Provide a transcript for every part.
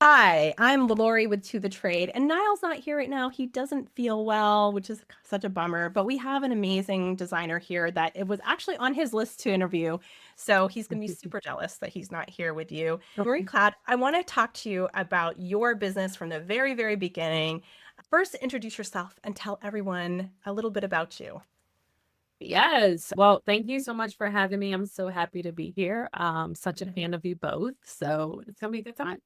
Hi, I'm Laurie with To the Trade, and Niall's not here right now. He doesn't feel well, which is such a bummer, but we have an amazing designer here that it was actually on his list to interview. So he's going to be super jealous that he's not here with you. Marie Cloud, I want to talk to you about your business from the very, very beginning. First, introduce yourself and tell everyone a little bit about you. Yes. Well, thank you so much for having me. I'm so happy to be here. Such a fan of you both. So it's gonna be a good time.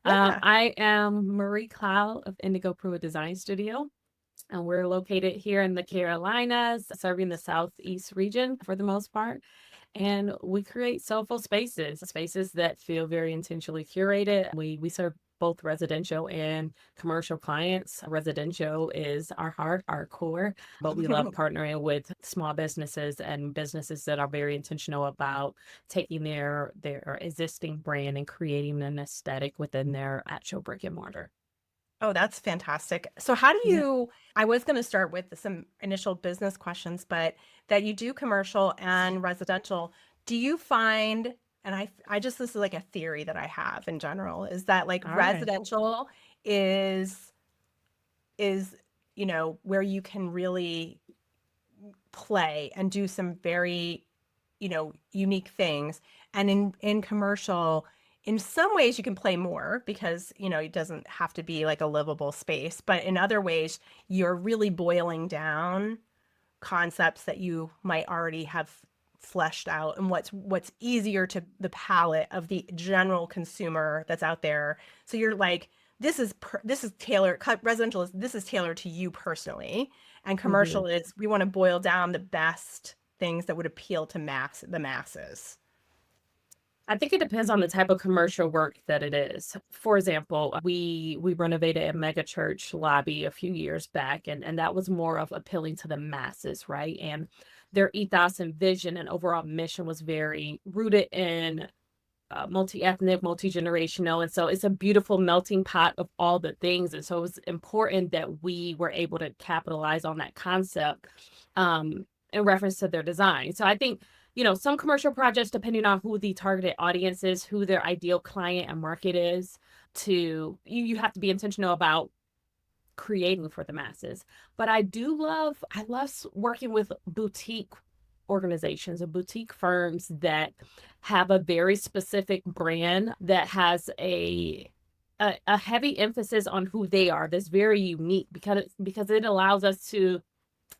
Yeah. I am Marie Cloud of Indigo Pruitt Design Studio, and we're located here in the Carolinas, serving the Southeast region for the most part. And we create soulful spaces, spaces that feel very intentionally curated. We serve both residential and commercial clients. Residential is our heart, our core, but we love partnering with small businesses and businesses that are very intentional about taking their existing brand and creating an aesthetic within their actual brick and mortar. Oh, that's fantastic. So how do Yeah. you, I was going to start with some initial business questions, but that you do commercial and residential, do you find, and this is like a theory that I have in general, is that like All right. residential is, is, where you can really play and do some very, unique things. And in commercial, in some ways you can play more because, it doesn't have to be like a livable space, but in other ways you're really boiling down concepts that you might already have fleshed out and what's easier to the palate of the general consumer that's out there. So you're like, this is tailored, residential is this is tailored to you personally, and Mhm. commercial is we want to boil down the best things that would appeal to the masses. I think it depends on the type of commercial work that it is. For example, we renovated a mega church lobby a few years back, and that was more of appealing to the masses, right? And their ethos and vision and overall mission was very rooted in multi-ethnic, multi-generational, and so it's a beautiful melting pot of all the things. And so it was important that we were able to capitalize on that concept in reference to their design. So I think, some commercial projects, depending on who the targeted audience is, who their ideal client and market is, you have to be intentional about creating for the masses. But I love working with boutique organizations and boutique firms that have a very specific brand that has a heavy emphasis on who they are. That's very unique because it allows us to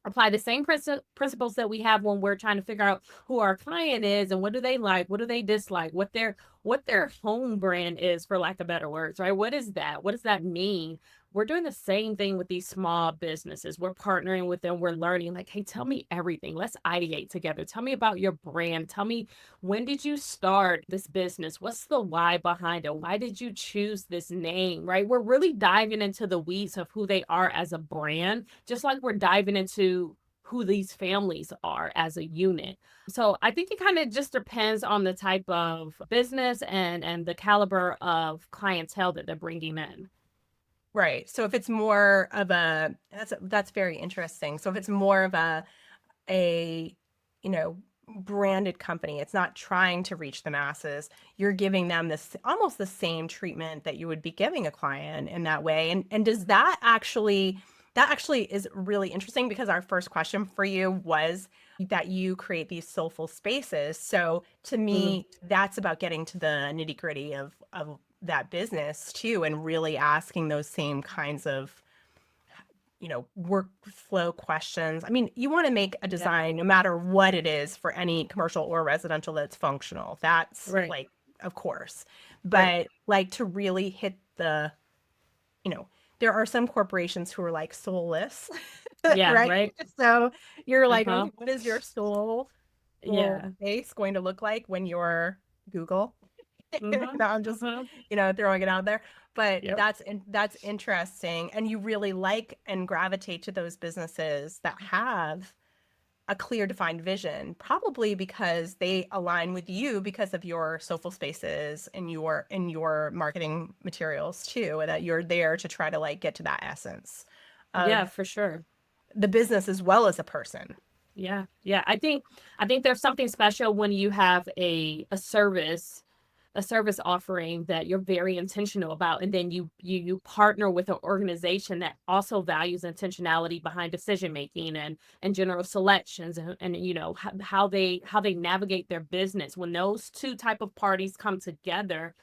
apply the same principles that we have when we're trying to figure out who our client is and what do they like, what do they dislike, what their home brand is, for lack of better words, right? What is that? What does that mean? We're doing the same thing with these small businesses. We're partnering with them. We're learning, like, hey, tell me everything. Let's ideate together. Tell me about your brand. Tell me, when did you start this business? What's the why behind it? Why did you choose this name, right? We're really diving into the weeds of who they are as a brand, just like we're diving into who these families are as a unit. So I think it kind of just depends on the type of business and the caliber of clientele that they're bringing in. Right. So if it's more of that's very interesting. So if it's more of a you know branded company, it's not trying to reach the masses, you're giving them this almost the same treatment that you would be giving a client in that way. And does that actually is really interesting because our first question for you was that you create these soulful spaces. So to Mhm. me, that's about getting to the nitty-gritty of that business too, and really asking those same kinds of workflow questions. I mean, you want to make a Yeah. design, no matter what it is, for any commercial or residential, that's functional. That's Right. like, of course. Right. But like to really hit you know, there are some corporations who are like soulless, Yeah. right? Right. So you're like, Uh-huh. okay, what is your soul Yeah. face going to look like when you're Google? Mhm. No, I'm just, Mhm. throwing it out there. But Yep. that's interesting. And you really like and gravitate to those businesses that have a clear defined vision, probably because they align with you because of your social spaces and your marketing materials too, and that you're there to try to like get to that essence Yeah, of for sure. the business as well as a person. Yeah. Yeah. I think there's something special when you have a service a service offering that you're very intentional about, and then you partner with an organization that also values intentionality behind decision making and general selections, and you know how they navigate their business. When those two type of parties come together,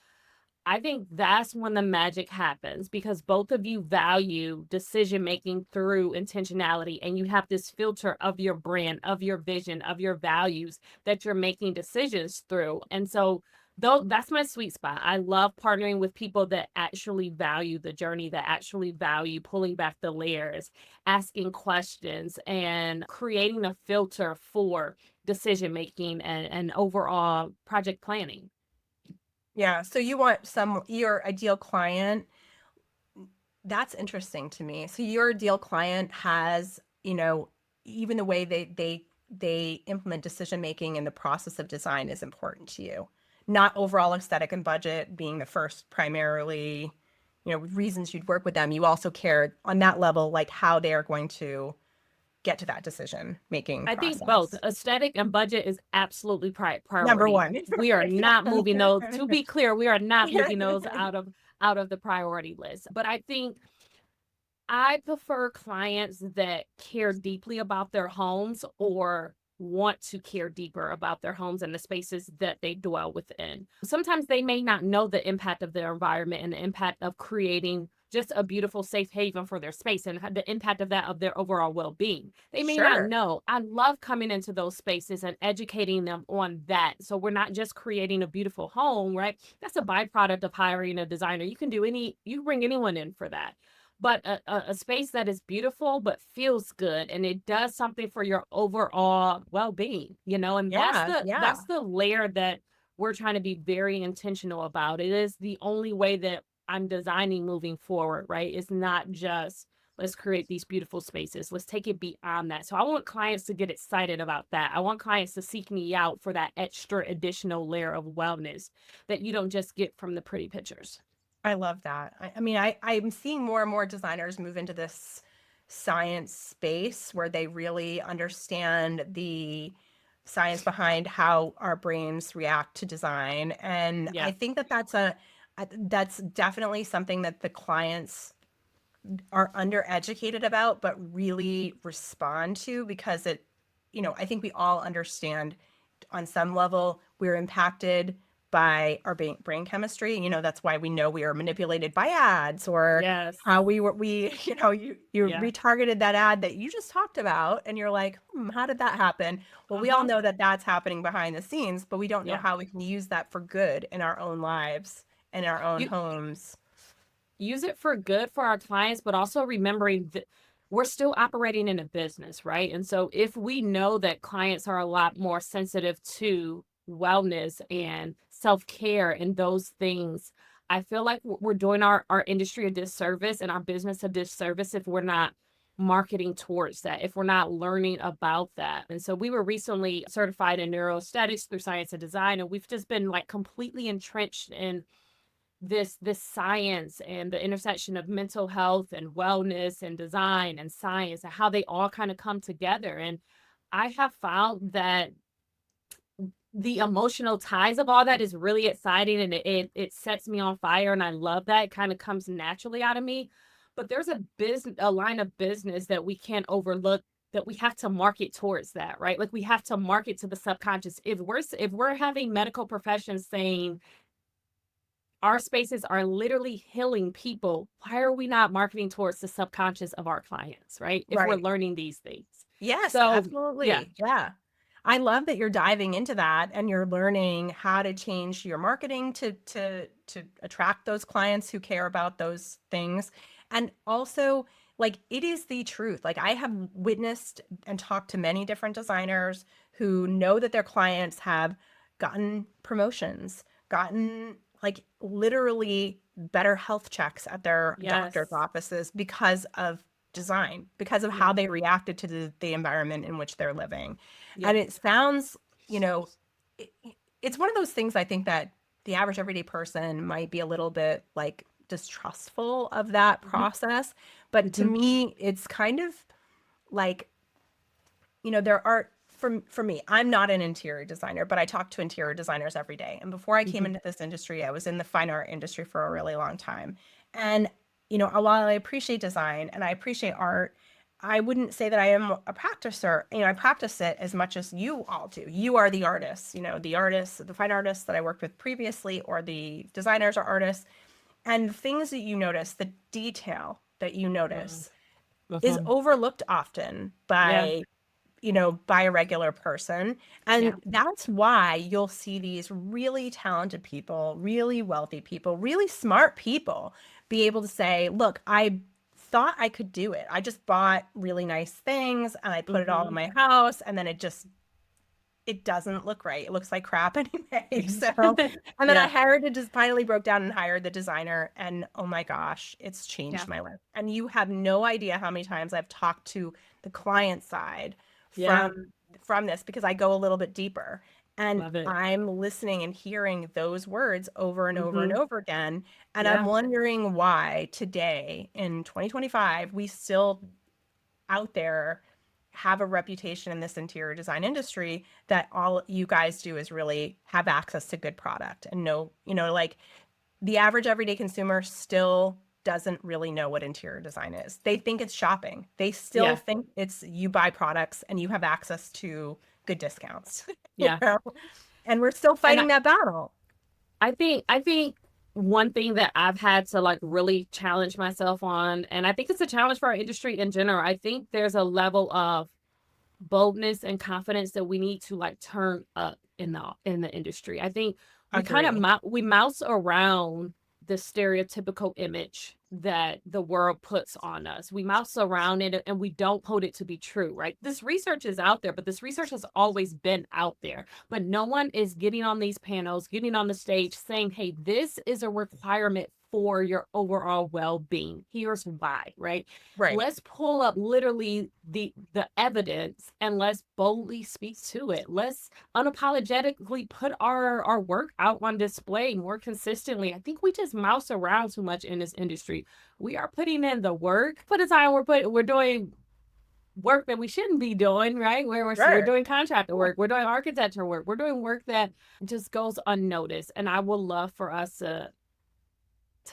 I think that's when the magic happens, because both of you value decision making through intentionality, and you have this filter of your brand, of your vision, of your values that you're making decisions through. And so though that's my sweet spot. I love partnering with people that actually value the journey, that actually value pulling back the layers, asking questions, and creating a filter for decision making and overall project planning. Yeah. So you want your ideal client. That's interesting to me. So your ideal client has, even the way they implement decision making and the process of design is important to you. Not overall aesthetic and budget being the first primarily, reasons you'd work with them. You also care on that level, like how they are going to get to that decision making I think both process. aesthetic and budget is absolutely Number priority. one. We are Yeah. not moving those. To be clear, we are not Yeah. moving those out of the priority list. But I think I prefer clients that care deeply about their homes, or want to care deeper about their homes and the spaces that they dwell within. Sometimes they may not know the impact of their environment and the impact of creating just a beautiful safe haven for their space, and the impact of that of their overall well-being. They may not Sure. know. I love coming into those spaces and educating them on that. So we're not just creating a beautiful home, right? That's a byproduct of hiring a designer. You bring anyone in for that, but a space that is beautiful but feels good, and it does something for your overall well-being, and Yeah. that's Yeah. the layer that we're trying to be very intentional about. It is the only way that I'm designing moving forward, right? It's not just let's create these beautiful spaces, let's take it beyond that. So I want clients to get excited about that. I want clients to seek me out for that extra additional layer of wellness that you don't just get from the pretty pictures. I love that. I mean, I'm seeing more and more designers move into this science space where they really understand the science behind how our brains react to design. And I Yeah. think that that's definitely something that the clients are undereducated about, but really respond to because I think we all understand on some level we're impacted by our brain chemistry. That's why we know we are manipulated by ads or Yes. how you Yeah. retargeted that ad that you just talked about and you're like, how did that happen? Well, we all Uh-huh. know that that's happening behind the scenes, but we don't know Yeah. how we can use that for good in our own lives and our own You homes. use it for good for our clients, but also remembering that we're still operating in a business, right? And so if we know that clients are a lot more sensitive to wellness and self-care and those things, I feel like we're doing our industry a disservice and our business a disservice if we're not marketing towards that, if we're not learning about that. And so we were recently certified in neuroaesthetics through Science and Design, and we've just been like completely entrenched in this science and the intersection of mental health and wellness and design and science, and how they all kind of come together. And I have found that the emotional ties of all that is really exciting, and it sets me on fire, and I love that. It kind of comes naturally out of me. But there's a line of business that we can't overlook, that we have to market towards that, right? Like we have to market to the subconscious. If we're having medical professions saying our spaces are literally healing people, why are we not marketing towards the subconscious of our clients, right? If we're Right. learning these things. Yes, So, yeah. absolutely. Yeah. I love that you're diving into that and you're learning how to change your marketing to attract those clients who care about those things. And also, like, it is the truth. Like, I have witnessed and talked to many different designers who know that their clients have gotten promotions, gotten like literally better health checks at their doctor's Yes. offices because of design, because of how Yeah. they reacted to the environment in which they're living. And Yep. it sounds, you know, it, it's one of those things I think that the average everyday person might be a little bit like distrustful of that Hmm. process. But to Hmm. me, it's kind of like, there are for me, I'm not an interior designer, but I talk to interior designers every day. And before I came Mhm. into this industry, I was in the fine art industry for a really long time. And, while I appreciate design and I appreciate art, I wouldn't say that I am a practicer. I practice it as much as you all do. You are the artists, the artists, the fine artists that I worked with previously, or the designers or artists. And the things that you notice, the detail that you Mhm. notice is Mhm. overlooked often Yeah. by a regular person. And Yeah. that's why you'll see these really talented people, really wealthy people, really smart people be able to say, look, I thought I could do it. I just bought really nice things and I put it all in Mhm. my house, and then it doesn't look right. It looks like crap anyway. So, and then I Yeah. just finally broke down and hired the designer. And oh my gosh, it's Yeah. changed my life. And you have no idea how many times I've talked to the client side Yeah. from this, because I go a little bit deeper and Love it. I'm listening and hearing those words over and over and Mhm. over again. And I'm Yeah. wondering why today in 2025, we still out there have a reputation in this interior design industry that all you guys do is really have access to good product and know, like the average everyday consumer still doesn't really know what interior design is. They think it's shopping. They still Yeah. think it's you buy products and you have access to good discounts. you Yeah. know? And we're still And fighting that battle. I think one thing that I've had to like really challenge myself on, and I think it's a challenge for our industry in general. I think there's a level of boldness and confidence that we need to like turn up in the industry. I think we kind of Agree. we mouse around the stereotypical image that the world puts on us. We mouse around it and we don't hold it to be true, right? This research is out there, but this research has always been out there. But no one is getting on these panels, getting on the stage saying, hey, this is a requirement for your overall well-being. Here's why, right? Right. Let's pull up literally the evidence and let's boldly speak to it. Let's unapologetically put our work out on display more consistently. I think we just mouse around too much in this industry. We are putting in the work. For the time we're doing work that we shouldn't be doing, right? We're Sure. doing contractor work, we're doing architecture work, we're doing work that just goes unnoticed. And I would love for us to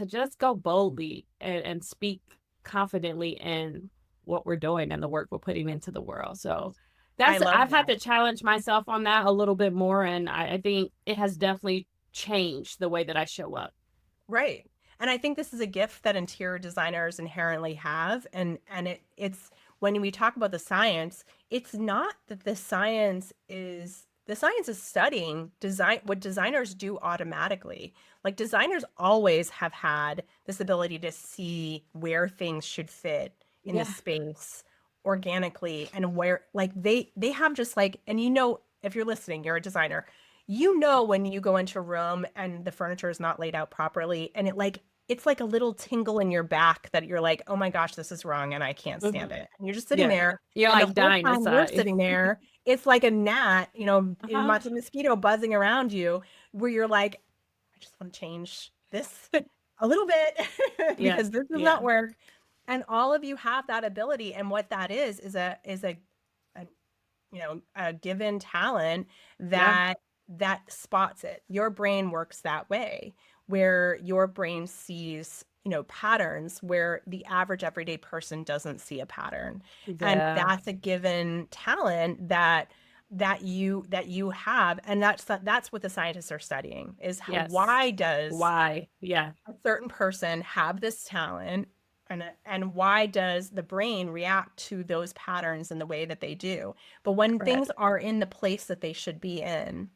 just go boldly and speak confidently in what we're doing and the work we're putting into the world. So I love I've had that. to challenge myself on that a little bit more. And I think it has definitely changed the way that I show up. Right. And I think this is a gift that interior designers inherently have. And it's when we talk about the science, it's not that the science is studying design what designers do automatically. Like designers always have had this ability to see where things should fit in the Yeah. space organically, and where like they have just like, and if you're listening, you're a designer, when you go into a room and the furniture is not laid out properly, and it's like a little tingle in your back that you're like, oh my gosh, this is wrong and I can't stand Mhm. it. And you're just sitting Yeah. there, You're and the like whole dying time you're inside. sitting there, it's like a gnat, Uh-huh. a mosquito buzzing around you, where you're like, I just want to change this a little bit Yeah. because this does Yeah. not work. And all of you have that ability. And what that is a a given talent Yeah. that spots it. Your brain works that way, where your brain sees, patterns where the average everyday person doesn't see a pattern. And Yeah. that's a given talent that you have. And that's what the scientists are studying, is Yes. why does Why? Yeah. a certain person have this talent, and why does the brain react to those patterns in the way that they do. But when Correct. things are in the place that they should be in,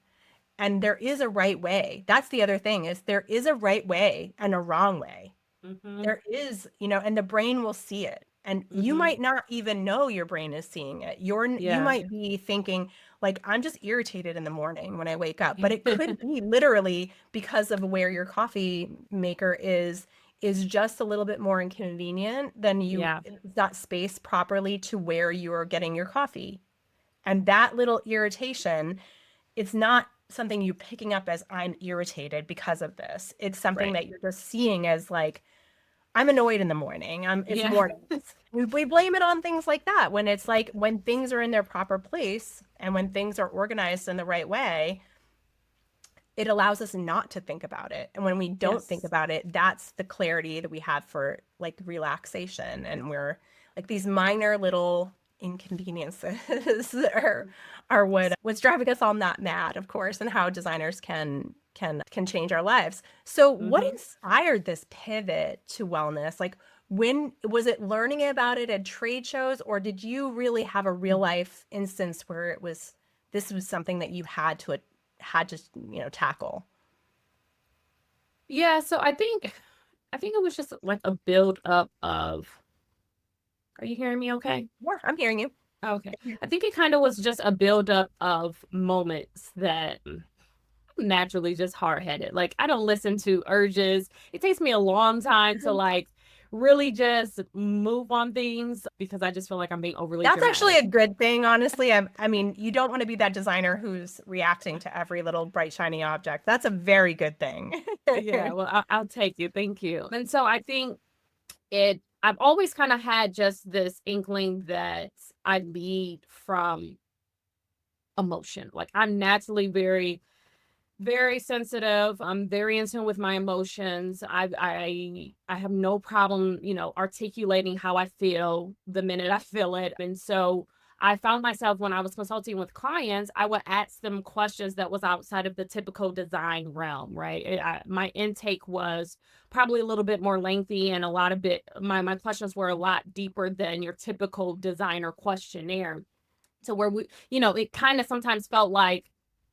and there is a right way, that's the other thing, is there is a right way and a wrong way. Mm-hmm. There is, and the brain will see it. And you Mm-hmm. might not even know your brain is seeing it. You Yeah. might be thinking, like, I'm just irritated in the morning when I wake up. But it could be literally because of where your coffee maker is just a little bit more inconvenient than Yeah. it's not spaced properly to where you're getting your coffee. And that little irritation, it's not something you picking up as I'm irritated because of this. It's something Right. that you're just seeing as like, I'm annoyed in the morning. It's Yeah. morning. We blame it on things like that when it's like when things are in their proper place and when things are organized in the right way, it allows us not to think about it. And when we don't think Yes. about it, that's the clarity that we have for like relaxation. And we're like these minor little inconveniences are what's driving us all not mad, of course, and how designers can change our lives. So what Hmm. inspired this pivot to wellness? Like when was it learning about it at trade shows, or did you really have a real life instance where it was this was something that you had to tackle? Yeah, so I think it was just like a build up of, are you hearing me okay? Yeah, I'm hearing you. Okay. I think it kind of was just a build up of moments that I'm naturally just hard headed. Like I don't listen to urges. It takes me a long time to like really just move on things because I just feel like I'm being overly That's actually dramatic. a good thing, honestly. I mean, you don't want to be that designer who's reacting to every little bright, shiny object. That's a very good thing. Yeah, well, I'll take you. Thank you. And so I think I've always kind of had just this inkling that I lead from emotion. Like I'm naturally very, very sensitive. I'm very in tune with my emotions. I have no problem, articulating how I feel the minute I feel it. And so I found myself when I was consulting with clients, I would ask them questions that was outside of the typical design realm, right? My intake was probably a little bit more lengthy and a lot of bit my questions were a lot deeper than your typical designer questionnaire. To where it kind of sometimes felt like,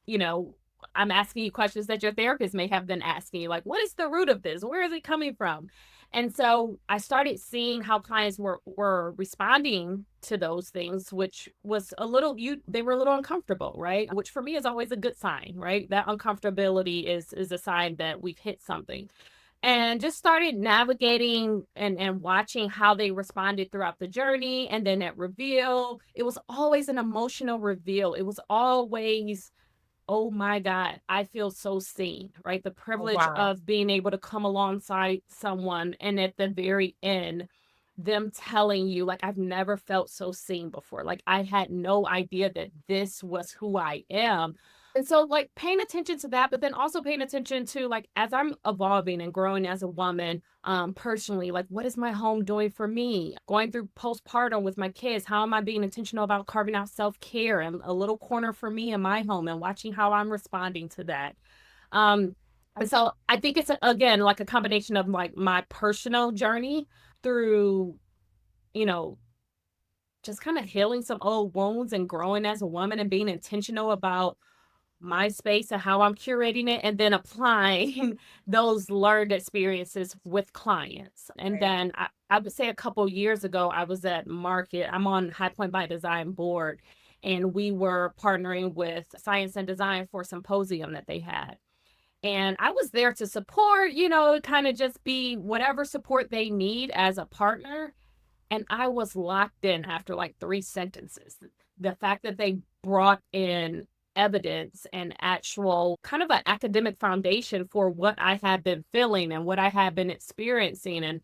you know, I'm asking you questions that your therapist may have been asking you, like, what is the root of this? Where is it coming from? And so I started seeing how clients were responding to those things, which was they were a little uncomfortable, right? Which for me is always a good sign, right? That uncomfortability is a sign that we've hit something, and just started navigating and watching how they responded throughout the journey. And then at reveal, it was always an emotional reveal. It was always, oh my God, I feel so seen, right? The Oh, privilege wow. of being able to come alongside someone and at the very end, them telling you, like, I've never felt so seen before. Like, I had no idea that this was who I am. And so, like, paying attention to that, but then also paying attention to, like, as I'm evolving and growing as a woman, personally, like, what is my home doing for me? Going through postpartum with my kids, how am I being intentional about carving out self care and a little corner for me in my home and watching how I'm responding to that? Um, and so I think it's again like a combination of like my personal journey through, you know, just kind of healing some old wounds and growing as a woman and being intentional about my space and how I'm curating it, and then applying those learned experiences with clients. And Right. then I would say a couple years ago, I was at Market. I'm on High Point by Design board, and we were partnering with Science and Design for a symposium that they had. And I was there to support, kind of just be whatever support they need as a partner. And I was locked in after like 3 sentences. The fact that they brought in evidence and actual kind of an academic foundation for what I had been feeling and what I had been experiencing, and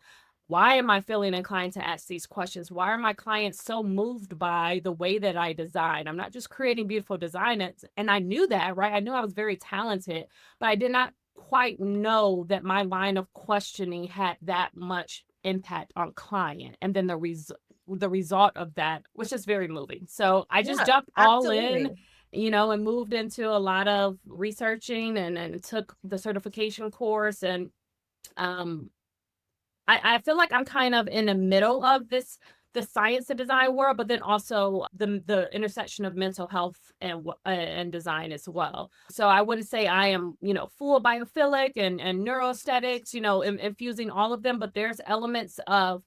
why am I feeling inclined to ask these questions? Why are my clients so moved by the way that I design? I'm not just creating beautiful design. And I knew that, right? I knew I was very talented, but I did not quite know that my line of questioning had that much impact on client. And then the result of that was just very moving. So I just Yeah, jumped all in, absolutely. and moved into a lot of researching and took the certification course. And um I feel like I'm kind of in the middle of the science and design world, but then also the intersection of mental health and design as well. So I wouldn't say I am, full biophilic and neuroaesthetics, infusing all of them, but there's elements of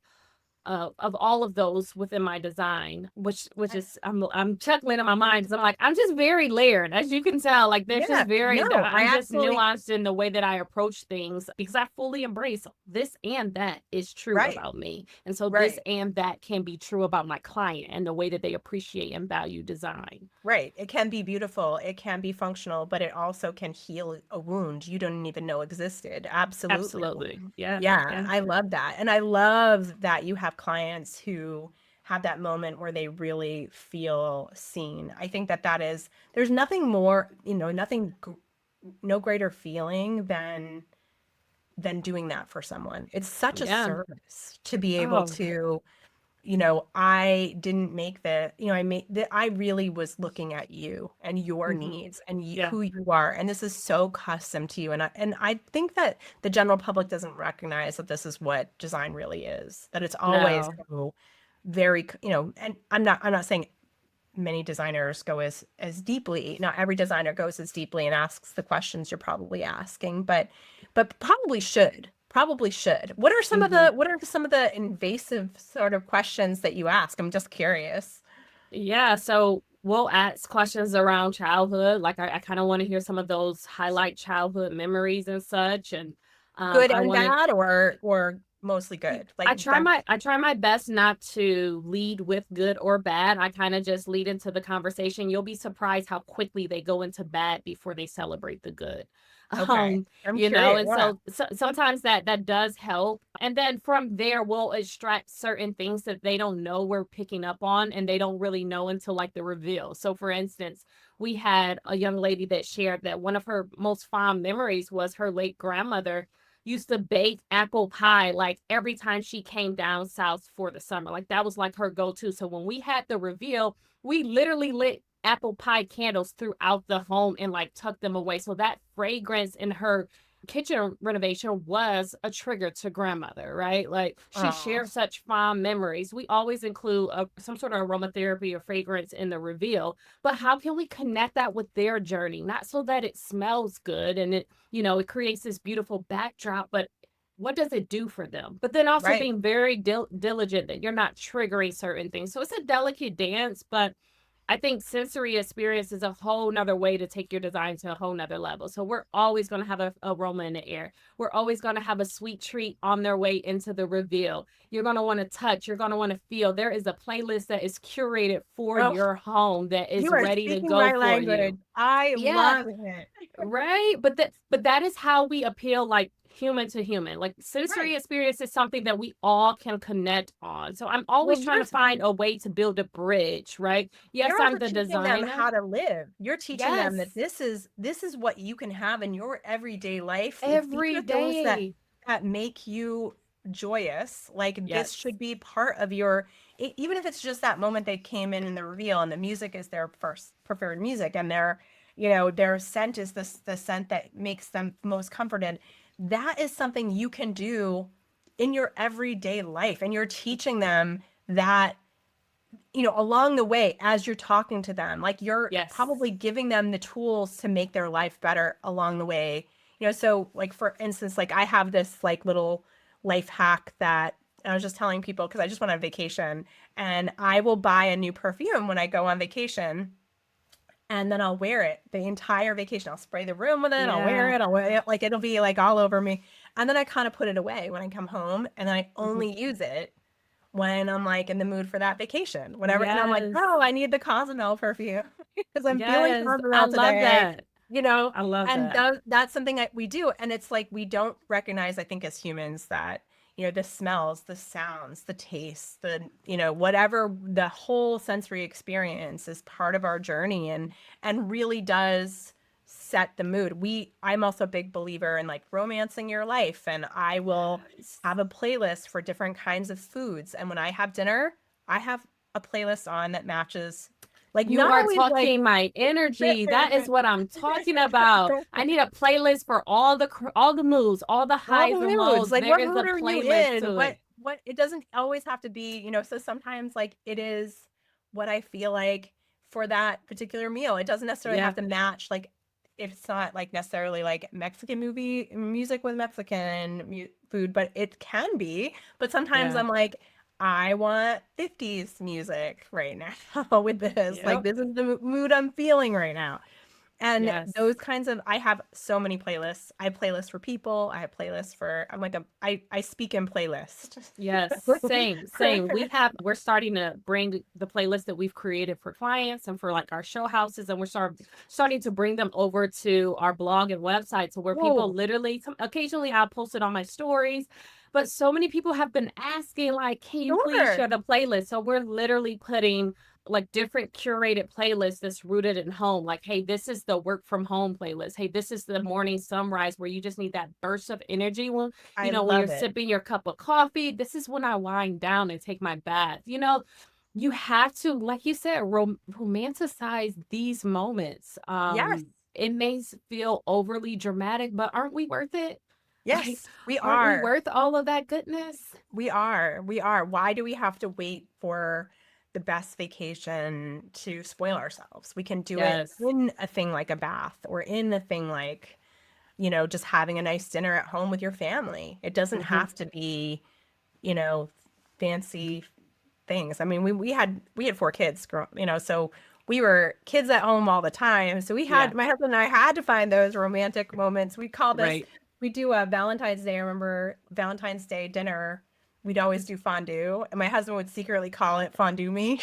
of all of those within my design, which is I'm chuckling in my mind because I'm like I'm just very layered, as you can tell. Like there's just Yeah, very no, I I'm just absolutely nuanced in the way that I approach things because I fully embrace this and that is true right, about me, and so this right. and that can be true about my client and the way that they appreciate and value design. Right. It can be beautiful, it can be functional, but it also can heal a wound you don't even know existed. Absolutely. Absolutely, yeah, Yeah, yeah, I love that. And I love that you have clients who have that moment where they really feel seen. I think that that is, there's nothing more, no greater feeling than doing that for someone. It's such a yeah. service to be able Oh, to, I didn't make I made that I really was looking at you and your mhm, needs and yeah, who you are. And this is so custom to you. And I think that the general public doesn't recognize that this is what design really is, that it's always no, so very, and I'm not saying many designers go as deeply. Not every designer goes as deeply and asks the questions you're probably asking, but probably should. Probably should. mhm. What are some of the invasive sort of questions that you ask? I'm just curious. Yeah, so we'll ask questions around childhood. Like I kind of want to hear some of those highlight childhood memories and such. And Good I and want to bad or mostly good? Like that. I try my best not to lead with good or bad. I kind of just lead into the conversation. You'll be surprised how quickly they go into bad before they celebrate the good. Okay. I'm curious. And Yeah. so sometimes that does help. And then from there we'll extract certain things that they don't know we're picking up on and they don't really know until like the reveal. So for instance, we had a young lady that shared that one of her most fond memories was her late grandmother used to bake apple pie like every time she came down south for the summer. Like that was like her go-to. So when we had the reveal, we literally lit apple pie candles throughout the home and like tucked them away. So that fragrance in her kitchen renovation was a trigger to grandmother, right? Like she Oh, shared such fond memories. We always include some sort of aromatherapy or fragrance in the reveal, but how can we connect that with their journey? Not so that it smells good and it creates this beautiful backdrop, but what does it do for them? But then also right. being very diligent that you're not triggering certain things. So it's a delicate dance, but I think sensory experience is a whole nother way to take your design to a whole nother level. So we're always going to have a aroma in the air. We're always going to have a sweet treat on their way into the reveal. You're going to want to touch. You're going to want to feel. There is a playlist that is curated for Oh, your home that is you are ready to speaking go my for language. you. I Yeah, love it. right, but that is how we appeal like human to human. Like sensory Right. experience is something that we all can connect on. So I'm always Well, trying to find a way to build a bridge, right? Yes, you're also I'm the teaching them designer. how to live. You're teaching them that Yes, this is what you can have in your everyday life. If these every are things that day. make you joyous, like this Yes. should be part of your even if it's just that moment they came in the reveal and the music is their first preferred music and their scent is the scent that makes them most comforted. That is something you can do in your everyday life and you're teaching them that along the way as you're talking to them, like you're Yes. probably giving them the tools to make their life better along the way. So like for instance, like I have this like little life hack that I was just telling people because I just went on vacation and I will buy a new perfume when I go on vacation and then I'll wear it the entire vacation. I'll spray the room with it, I'll wear Yeah. it, I'll wear it, like it'll be like all over me. And then I kind of put it away when I come home and then I Mhm. only use it when I'm like in the mood for that vacation, whatever. And I'm like, Yes. oh, I need the Cozumel perfume because I'm feeling Yes. I Cozumel love today, that. you know? I love And that. that's something that we do. And it's like we don't recognize, I think, as humans that, the smells, the sounds, the tastes, whatever the whole sensory experience is part of our journey and really does set the mood. I'm also a big believer in like romancing your life and I will Yes. have a playlist for different kinds of foods. And when I have dinner, I have a playlist on that matches, like You not are always like talking my energy. That is what I'm talking about. I need a playlist for all the moods, all the all the highs and moods. lows. Like There what is a mood are you playlist in? to it. What it doesn't always have to be, so sometimes like it is what I feel like for that particular meal. It doesn't necessarily have Yeah. to match like if it's not like necessarily like Mexican movie music with Mexican food, but it can be. But sometimes Yeah. I'm like I want 50s music right now with this. Like, Yep. this is the mood I'm feeling right now. And those Yes. kinds of, I have so many playlists. I have playlists for people. I have playlists for, I speak in playlist. Yes, same, same. We're starting to bring the playlist that we've created for clients and for like our show houses, and starting to bring them over to our blog and website, so where people Whoa, literally, occasionally I'll post it on my stories, but so many people have been asking, like, can you please sure. share the playlist? So we're literally putting like different curated playlists that's rooted in home. Like, hey, this is the work from home playlist. Hey, this is the morning sunrise where you just need that burst of energy I when you're love it. sipping your cup of coffee. This is when I wind down and take my bath. You have to, like you said, romanticize these moments. Yes. It may feel overly dramatic, but aren't we worth it? Like, Yes, we aren't we are. worth all of that goodness? We are. We are. Why do we have to wait for the best vacation to spoil ourselves? We can do it Yes. in a thing like a bath or in a thing like, just having a nice dinner at home with your family. It doesn't Hmm. have to be, you know, fancy things. I mean, we had four kids, so we were kids at home all the time. So Yeah. my husband and I had to find those romantic moments. Right. We do a Valentine's Day. I remember Valentine's Day dinner. We'd always do fondue, and my husband would secretly call it fondue me.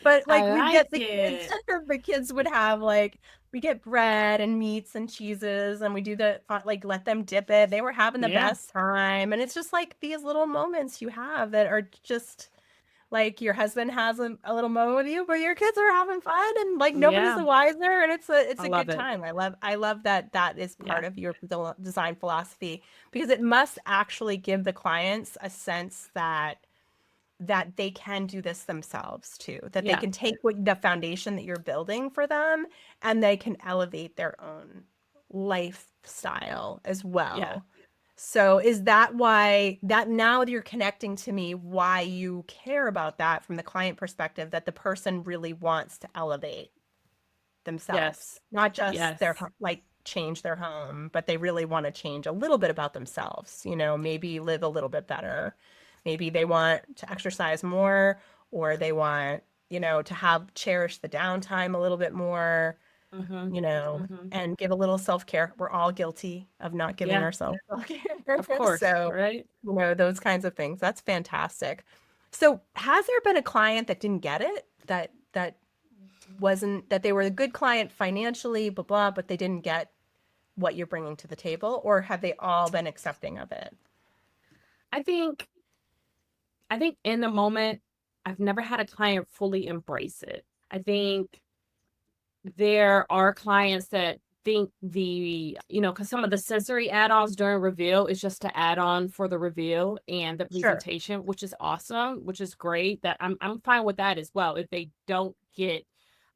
But like I we'd like get the kids, it. the kids would have like we get bread and meats and cheeses, and we do like let them dip it. They were having the Yeah. best time, and it's just like these little moments you have that are just like your husband has a little moment with you, but your kids are having fun, and like nobody's Yeah. the wiser, and it's I a love good it. time. I love that that is Yeah. part of your design philosophy because it must actually give the clients a sense that they can do this themselves too, that they Yeah. can take the foundation that you're building for them and they can elevate their own lifestyle as Yeah. well. So is that why that now that you're connecting to me, why you care about that from the client perspective, that the person really wants to elevate themselves, Yes. not just Yes. like change their home, but they really want to change a little bit about themselves, maybe live a little bit better. Maybe they want to exercise more, or they want, to have cherish the downtime a little bit more, Hmm. Hmm. and give a little self-care. We're all guilty of not giving Yeah. ourselves self-care. Of course. So, Right. those kinds of things. That's fantastic. So, has there been a client that didn't get it? That wasn't that they were a good client financially, blah blah, but they didn't get what you're bringing to the table, or have they all been accepting of it? I think I think in the moment, I've never had a client fully embrace it. I think there are clients that think because some of the sensory add-ons during reveal is just to add on for the reveal and the Sure. presentation, which is awesome, which is great. That I'm fine with that as well. If they don't get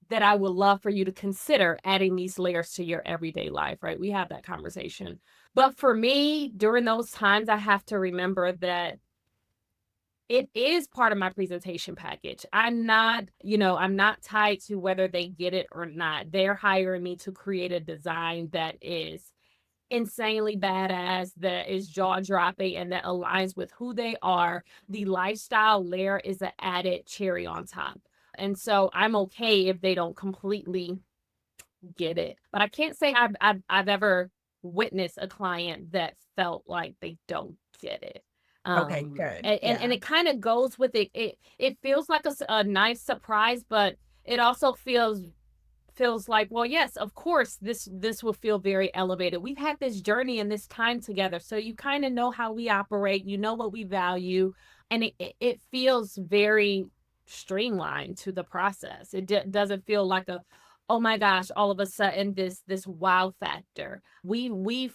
that, I would love for you to consider adding these layers to your everyday life, right? We have that conversation. But for me, during those times, I have to remember that it is part of my presentation package. I'm not tied to whether they get it or not. They're hiring me to create a design that is insanely badass, that is jaw dropping, and that aligns with who they are. The lifestyle layer is an added cherry on top. And so I'm okay if they don't completely get it. But I can't say I've ever witnessed a client that felt like they don't get it. Okay, good. And Yeah. it kind of goes with it. It feels like a nice surprise, but it also feels like, well, yes, of course, this will feel very elevated. We've had this journey and this time together, so you kind of know how we operate, you know what we value, and it feels very streamlined to the process. Doesn't feel like a, oh my gosh, all of a sudden this wow factor. We've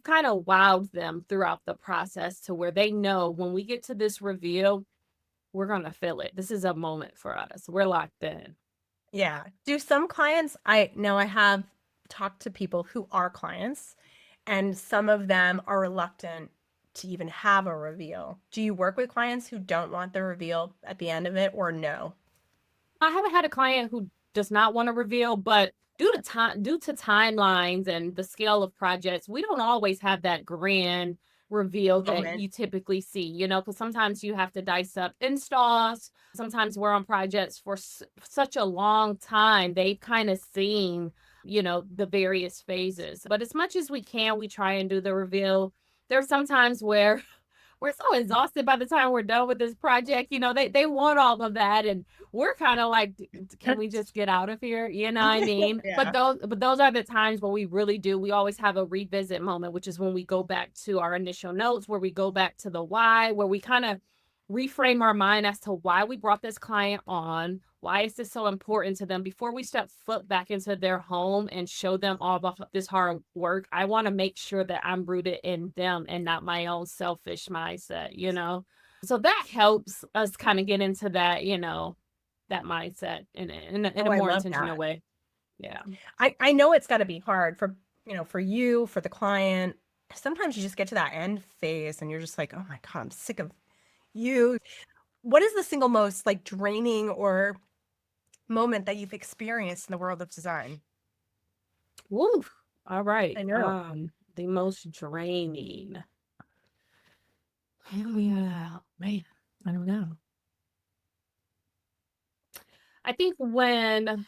kind of wowed them throughout the process to where they know when we get to this reveal, we're gonna feel it. This is a moment for us. We're locked in. Yeah. Do some clients, I know I have talked to people who are clients, and some of them are reluctant to even have a reveal. Do you work with clients who don't want the reveal at the end of it, or no? I haven't had a client who does not want to reveal, but due to timelines and the scale of projects, we don't always have that grand reveal that moment. you typically see, because sometimes you have to dice up installs. Sometimes we're on projects for such a long time. They've kind of seen, the various phases. But as much as we can, we try and do the reveal. There's sometimes where we're so exhausted by the time we're done with this project. They want all of that, and we're kind of like, can we just get out of here? You know what I mean? But Yeah. those are the times where we really do. We always have a revisit moment, which is when we go back to our initial notes, where we go back to the why, where we kind of reframe our mind as to why we brought this client on. Why is this so important to them? Before we step foot back into their home and show them all of this hard work, I want to make sure that I'm rooted in them and not my own selfish mindset. So that helps us kind of get into that mindset in a Oh, I more love intentional that. way. Yeah. I know it's got to be hard for, for you, for the client. Sometimes you just get to that end phase and you're just like, oh my God, I'm sick of you. What is the single most like draining or moment that you've experienced in the world of design? Woo. All right. I know. The most draining. Oh yeah, man. I don't know. I think when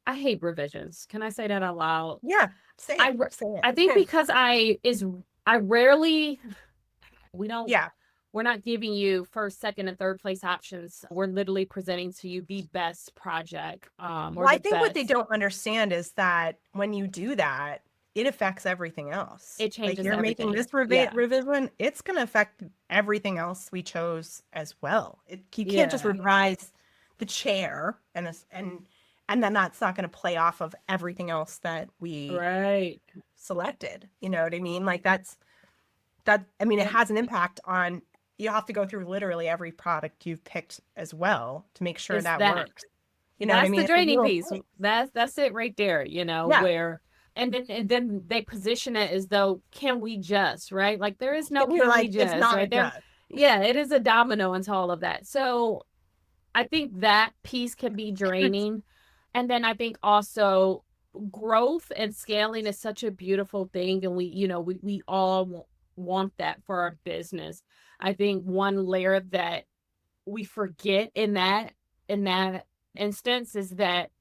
I hate revisions. Can I say that out loud? Yeah, say I it. re- Say I think it. because I rarely we don't Yeah. we're not giving you first, second, and third place options. We're literally presenting to you the best project, or Well, I the think what they best. don't understand is that when you do that, it affects everything else. It Like changes you're making everything. this Yeah. revision, it's going to affect everything else we chose as well. You can't just Yeah. revise the chair and then that's not going to play off of everything else that we Right. selected. You know what I mean? Like that. I mean, it Yep. has an impact on. You have to go through literally every product you've picked as well to make sure It's that that. works. You know what I That's the mean? It's a draining real piece. thing. That's it right there, Yeah. where and then they position it as though can we just, right? Like there is no And you're can we like, it's just, not right there. just. Yeah, it is a domino into all of that. So I think that piece can be draining. And then I think also growth and scaling is such a beautiful thing. And we all want that for our business. I think one layer that we forget in that instance is that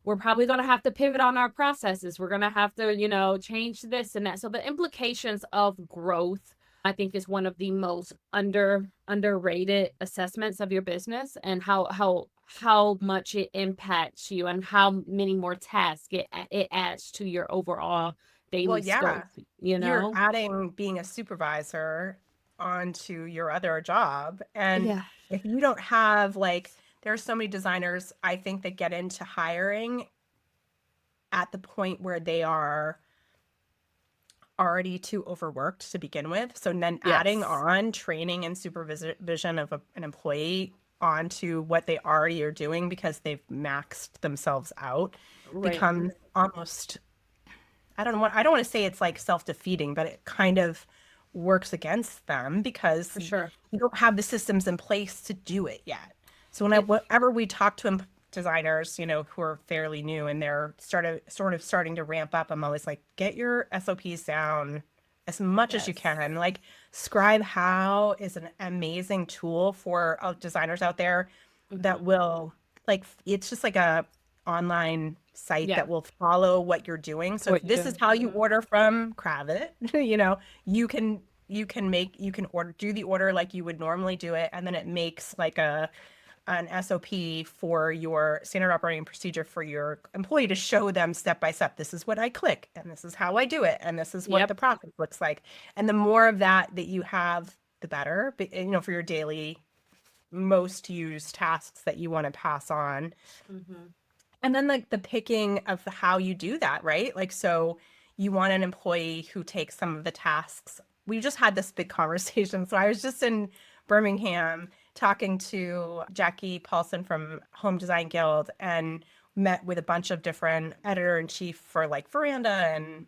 we're probably going to have to pivot on our processes. We're going to have to, change this and that. So the implications of growth, I think, is one of the most underrated assessments of your business, and how much it impacts you and how many more tasks it adds to your overall Well, daily yeah, scope, you're adding being a supervisor onto your other job. And Yeah. if you don't have like, there are so many designers, I think, that get into hiring at the point where they are already too overworked to begin with. So then adding Yes. on training and supervision of an employee onto what they already are doing because they've maxed themselves out Right. becomes almost, I don't want to say it's like self-defeating, but it kind of works against them because For sure. you don't have the systems in place to do it yet. So It whenever we talk to designers, who are fairly new and they're sort of starting to ramp up, I'm always like, get your SOPs down as much as you Yes. can. Like Scribe How is an amazing tool for designers out there that Mhm. will like it's just like a online site Yeah. that will follow what you're doing. So if What you this is do. how you Mhm. order from Kravit, you can order do the order like you would normally do it, and then it makes like an SOP for your standard operating procedure for your employee to show them step by step. This is what I click, and this is how I do it, and this is what Yep. the process looks like. And the more of that you have, the better. For your daily most used tasks that you want to pass on. Mhm. And then like the picking of how you do that, right? Like, so you want an employee who takes some of the tasks. We just had this big conversation. So I was just in Birmingham talking to Jackie Paulson from Home Design Guild and met with a bunch of different editor-in-chief for like Veranda and,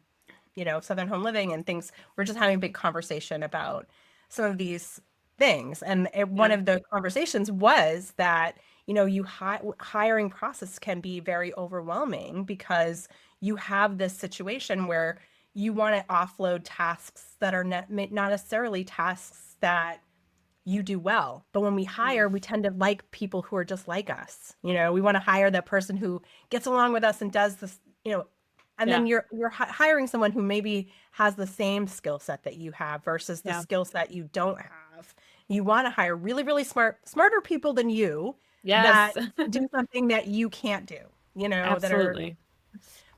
Southern Home Living and things. We're just having a big conversation about some of these things. And one Yeah. of the conversations was that hiring process can be very overwhelming because you have this situation where you want to offload tasks that are not necessarily tasks that you do well. But when we Mm. hire, we tend to like people who are just like us. You know, we want to hire that person who gets along with us and does this, you know, and then Yeah. you're hiring someone who maybe has the same skill set that you have versus the Yeah. skill set you don't have. You want to hire really, really smarter people than you Yes. that do something that you can't do, you know, that are, Absolutely.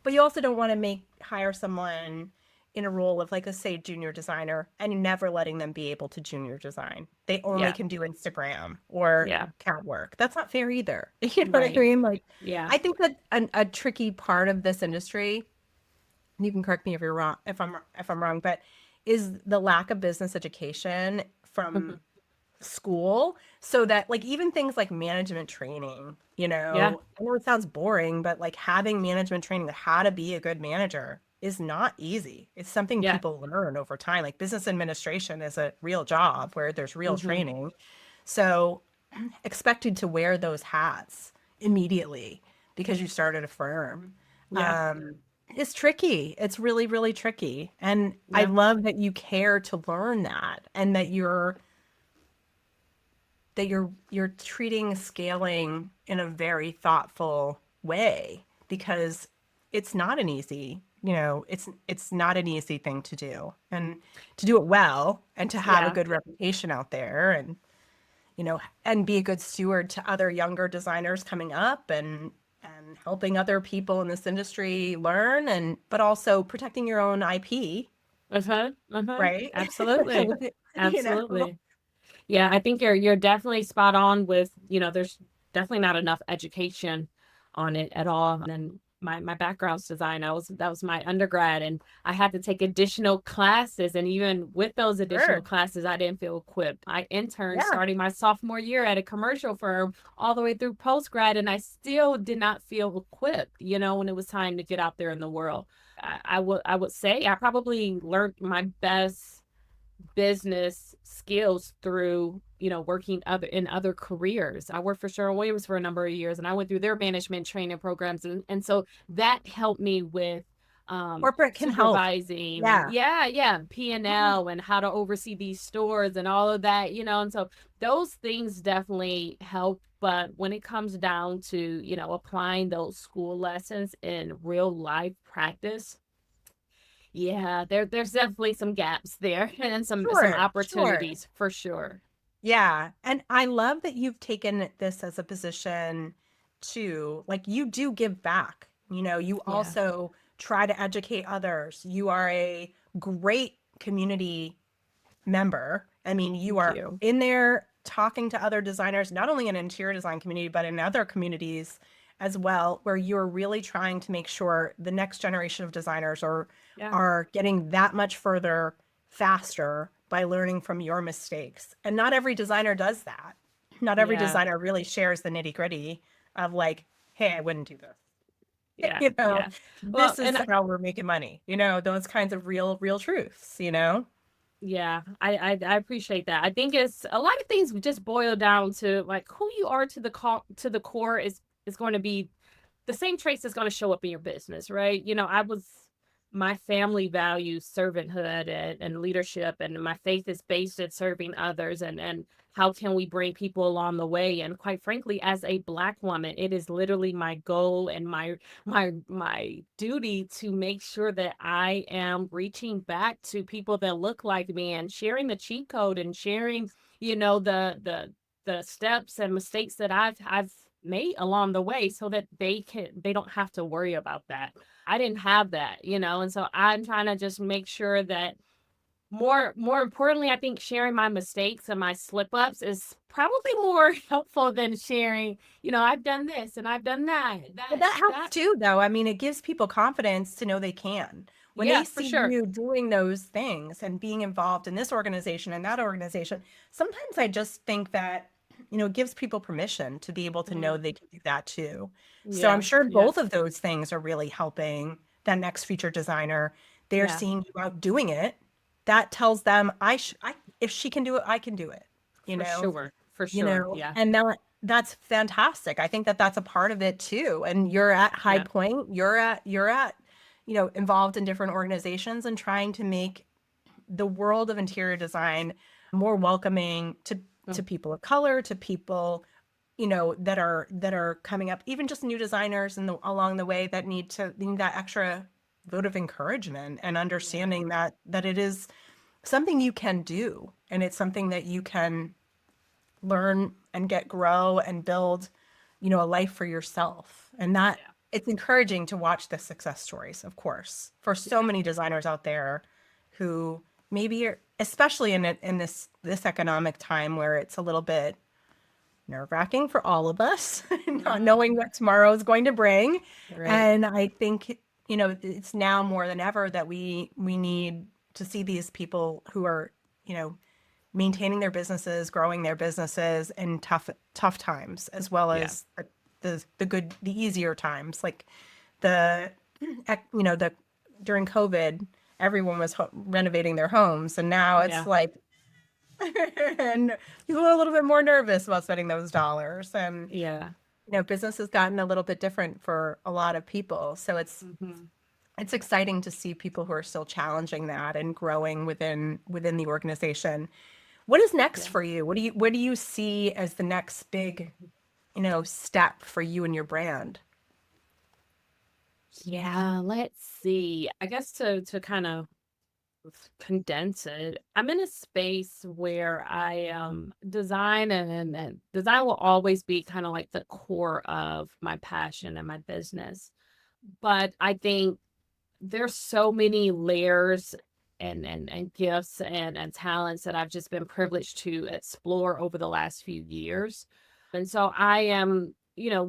but you also don't want to hire someone in a role of like, let's say, junior designer, and you're never letting them be able to junior design. They only Yeah. can do Instagram or Yeah. CAD work. That's not fair either. You know what I Right. mean? Like, Yeah. I think that a tricky part of this industry, and you can correct me if you're wrong, if I'm wrong, but is the lack of business education Mhm. from school, so that like even things like management training, Yeah. I know it sounds boring, but like having management training, how to be a good manager is not easy. It's something Yeah. people learn over time. Like business administration is a real job where there's real Hmm. training. So expected to wear those hats immediately because you started a firm, Yeah. um, is tricky. It's really, really tricky. And I Yeah. love that you care to learn that and that you're treating scaling in a very thoughtful way because it's not an easy, it's not an easy thing to do. And to do it well and to have a Yeah. good reputation out there and and be a good steward to other younger designers coming up and helping other people in this industry learn and but also protecting your own IP, Uh-huh. Uh-huh. right? Absolutely. you know. Absolutely. Yeah, I think you're definitely spot on with, there's definitely not enough education on it at all. And then my background's design. That was my undergrad, and I had to take additional classes. And even with those additional Sure. classes, I didn't feel equipped. I interned Yeah. starting my sophomore year at a commercial firm all the way through postgrad, and I still did not feel equipped, when it was time to get out there in the world. I would say I probably learned my best business skills through working other careers. I worked for Sherwin-Williams for a number of years, and I went through their management training programs, and so that helped me with Corporate can help. supervising and Yeah. yeah, P&L and how to oversee these stores and all of that, and so those things definitely help. But when it comes down to applying those school lessons in real life practice, yeah, there's definitely some gaps there and some Sure. Sure. opportunities for sure. Yeah. And I love that you've taken this as a position to, like, you do give back. You Yeah, also try to educate others. You are a great community member. I mean, you thank are you. in there talking to other designers, not only in interior design community, but in other communities as well, where you're really trying to make sure the next generation of designers Yeah, are getting that much further faster by learning from your mistakes. And not every designer does that. Not every yeah, designer really shares the nitty-gritty of like, hey, I wouldn't do this. yeah, You know, yeah. Well, this is and how we're making money, those kinds of real truths. yeah, I appreciate that. I think it's a lot of things just boil down to like who you are to the core is going to be the same traits that's going to show up in your business, right? My family values servanthood and leadership, and my faith is based in serving others, and how can we bring people along the way? And quite frankly, as a Black woman, it is literally my goal and my duty to make sure that I am reaching back to people that look like me and sharing the cheat code and sharing, the steps and mistakes that I've made along the way so that they don't have to worry about that. I didn't have that, and so I'm trying to just make sure that more importantly, I think sharing my mistakes and my slip ups is probably more helpful than sharing, I've done this and I've done that. Well, That that helps that too, though. I mean, it gives people confidence to know they can. When they yeah, for see sure. you doing those things and being involved in this organization and that organization, sometimes I just think that, it gives people permission to be able to know Mhm. they can do that too. So I'm Yeah, sure yeah, both of those things are really helping that next feature designer. They're yeah, seeing you out doing it. That tells them if she can do it, I can do it, you for know? sure. For sure. Yeah. And that's fantastic. I think that that's a part of it too. And you're at High Yeah. Point. You're at involved in different organizations and trying to make the world of interior design more welcoming to Mm, people of color, to people, that are coming up, even just new designers along the way that need that extra vote of encouragement and yeah, understanding that it is something you can do, and it's something that you can learn and grow and build, a life for yourself. And that yeah, it's encouraging to watch the success stories, of course, for so yeah, many designers out there who maybe are, especially in this economic time where it's a little bit nerve-wracking for all of us, not mhm, knowing what tomorrow is going to bring. right, And I think, it's now more than ever that we need to see these people who are, you know, maintaining their businesses, growing their businesses in tough times, as well yeah, as the easier times, like the the during COVID, everyone was renovating their homes, and now it's yeah, like and people are a little bit more nervous about spending those dollars, and yeah, business has gotten a little bit different for a lot of people. So mhm, it's exciting to see people who are still challenging that and growing within the organization. What is next yeah. for you? What do you see as the next big, step for you and your brand? Yeah, let's see. I guess to kind of condense it, I'm in a space where I design and design will always be kind of like the core of my passion and my business. But I think there's so many layers and gifts and talents that I've just been privileged to explore over the last few years. And so I am,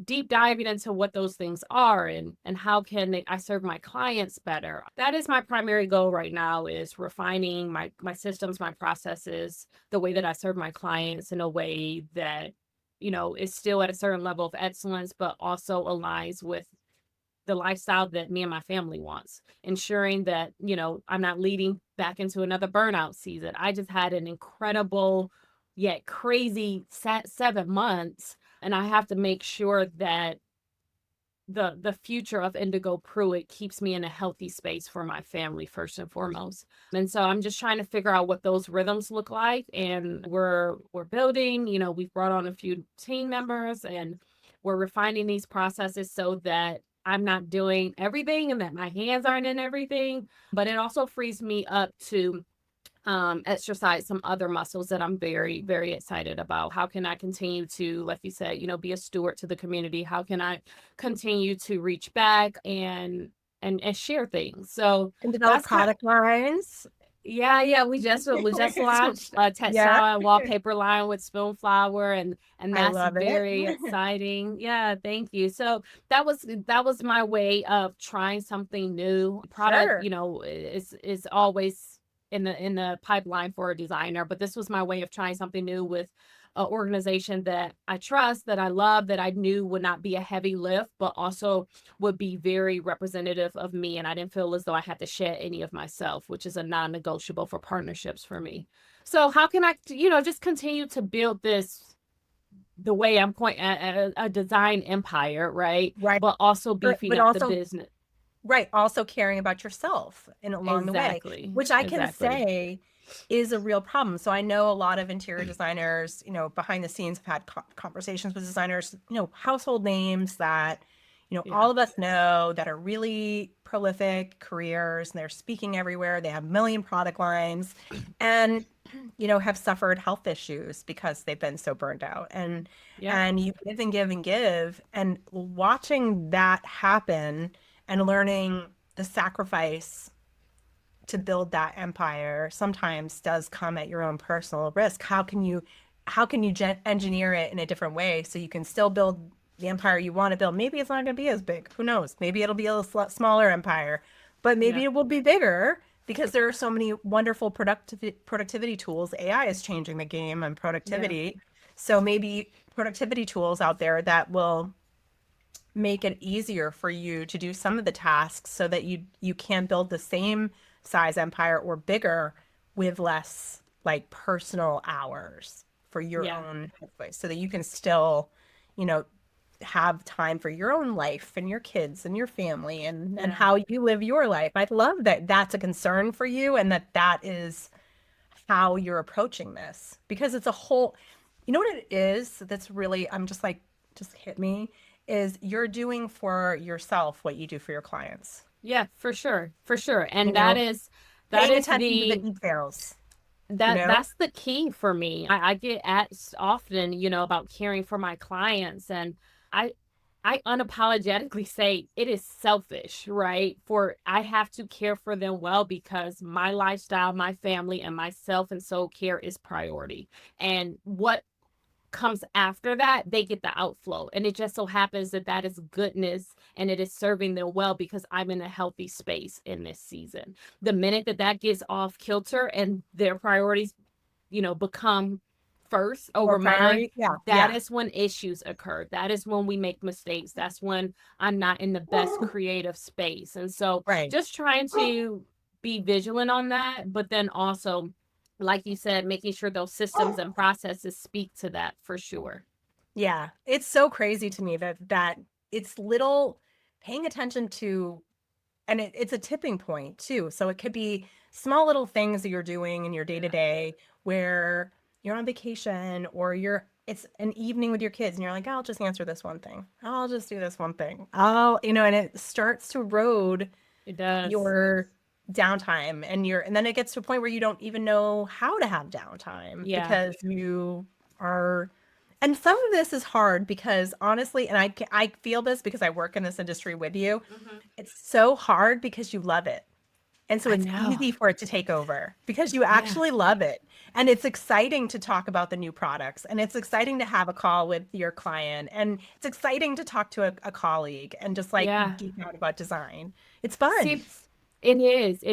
deep diving into what those things are and how can I serve my clients better. That is my primary goal right now is refining my systems, my processes, the way that I serve my clients in a way that, is still at a certain level of excellence, but also aligns with the lifestyle that me and my family wants, ensuring that, I'm not leading back into another burnout season. I just had an incredible yet crazy 7 months, and I have to make sure that the future of Indigo Pruitt keeps me in a healthy space for my family first and foremost. And so I'm just trying to figure out what those rhythms look like. And we're building, we've brought on a few team members and we're refining these processes so that I'm not doing everything and that my hands aren't in everything. But it also frees me up to exercise some other muscles that I'm very, very excited about. How can I continue to, like you said, be a steward to the community? How can I continue to reach back and share things? So And develop that's kind. product lines. Yeah, yeah, we just launched a Yeah, textile and wallpaper line with Spoonflower and I that's love it. very exciting. Yeah, thank you. So that was my way of trying something new. Product, Sure. is always in the pipeline for a designer, but this was my way of trying something new with an organization that I trust, that I love, that I knew would not be a heavy lift, but also would be very representative of me. And I didn't feel as though I had to shed any of myself, which is a non negotiable for partnerships for me. So, how can I, just continue to build this the way I'm point a design empire, right? Right. But also beefing But up the also, business. right, also caring about yourself and along the way, Exactly. which I can Exactly. say is a real problem. So I know a lot of interior designers, behind the scenes have had conversations with designers, household names that, Yeah. all of us know that are really prolific careers, and they're speaking everywhere. They have a million product lines and, have suffered health issues because they've been so burned out. Yep. And you give and give and give, and watching that happen and learning the sacrifice to build that empire sometimes does come at your own personal risk. How can you engineer it in a different way so you can still build the empire you want to build? Maybe it's not going to be as big. Who knows? Maybe it'll be a smaller empire, but maybe Yeah. it will be bigger because there are so many wonderful productivity tools. AI is changing the game on Yeah. productivity. So maybe productivity tools out there that will make it easier for you to do some of the tasks so that you can build the same size empire or bigger with less like personal hours for your Yeah. own headspace so that you can still, you know, have time for your own life and your kids and your family and Yeah. how you live your life. I love that that's a concern for you and that that is how you're approaching this because it's a whole, you know what it is that's really, I'm just like, just hit me, is you're doing for yourself what you do for your clients, Yeah, for sure. For sure. you And know, that paying is attention to the the details, you that know? that's the key for me. I get asked often, about caring for my clients, and I I unapologetically say it is selfish, right? For I have to care for them well because my lifestyle, my family, and my self and soul care is priority. And what comes after that, they get the outflow. And it just so happens that that is goodness and it is serving them well because I'm in a healthy space in this season. The minute that that gets off kilter and their priorities, become first More over mine, priority. Yeah, that yeah. is when issues occur. That is when we make mistakes. That's when I'm not in the best creative space. And so Right. just trying to be vigilant on that, but then also, like you said, making sure those systems and processes speak to that for sure. Yeah. It's so crazy to me that it's little paying attention to, and it's a tipping point too. So it could be small little things that you're doing in your day to Yeah. day where you're on vacation or it's an evening with your kids and you're like, I'll just answer this one thing. I'll just do this one thing. And it starts to erode It does. your downtime and then it gets to a point where you don't even know how to have downtime Yeah. because you are, and some of this is hard because honestly, and I feel this because I work in this industry with you, Mhm. it's so hard because you love it. And so I it's know. easy for it to take over because you Yeah. actually love it. And it's exciting to talk about the new products. And it's exciting to have a call with your client. And it's exciting to talk to a colleague and just like Yeah. geek out about design. It's fun. See, it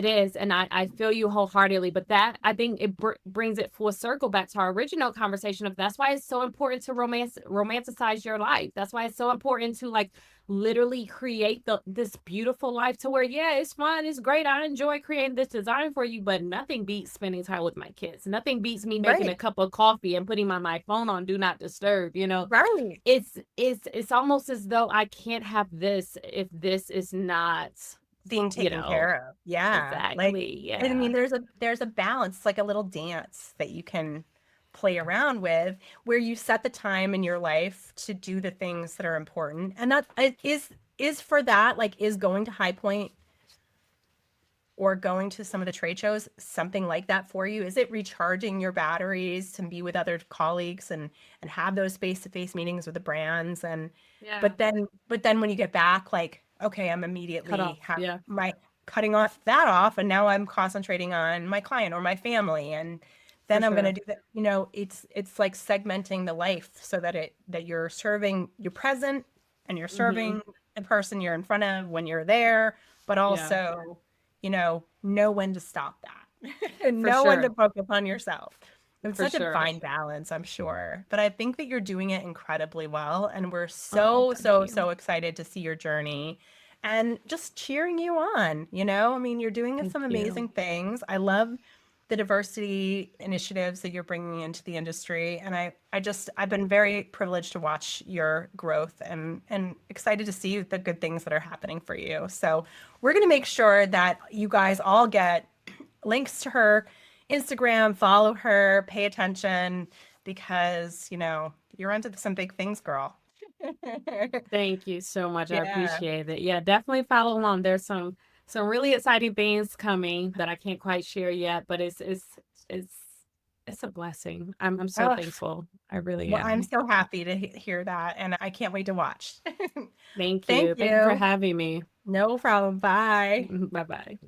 is, and I feel you wholeheartedly. But that I think it brings it full circle back to our original conversation of that's why it's so important to romanticize your life. That's why it's so important to like literally create this beautiful life to where yeah, it's fun, it's great. I enjoy creating this design for you, but nothing beats spending time with my kids. Nothing beats me making Right. a cup of coffee and putting my phone on do not disturb. Right. It's almost as though I can't have this if this is not, Being you taken know, care of. Yeah. Like, exactly. and I mean, Yeah. there's a balance, it's like a little dance that you can play around with where you set the time in your life to do the things that are important. And that is for that, like is going to High Point or going to some of the trade shows something like that for you? Is it recharging your batteries to be with other colleagues and have those face-to-face meetings with the brands and Yeah. but then when you get back like okay, I'm Cut immediately off. have Yeah. my cutting off that off and now I'm concentrating on my client or my family and For then I'm going to sure. do that, it's like segmenting the life so that you're present and you're Hmm. serving the person you're in front of when you're there but Yeah. also know when to stop that and For know when to sure. focus on yourself. It's For such a sure. fine balance, I'm sure. But I think that you're doing it incredibly well. And we're Oh, so, thank so, you. so excited to see your journey and just cheering you on. I mean, you're doing Thank some you. amazing things. I love the diversity initiatives that you're bringing into the industry. And I've been very privileged to watch your growth and excited to see the good things that are happening for you. So we're going to make sure that you guys all get links to her Instagram, follow her, pay attention because, you're onto some big things, girl. Thank you so much. I Yeah. appreciate it. Yeah, definitely follow along. There's some really exciting things coming that I can't quite share yet, but it's it's a blessing. I'm so Oh, thankful. I really well, I'm am. so happy to hear that, and I can't wait to watch. Thank Thank you. Thank you for you. having me. No problem. Bye. Bye bye.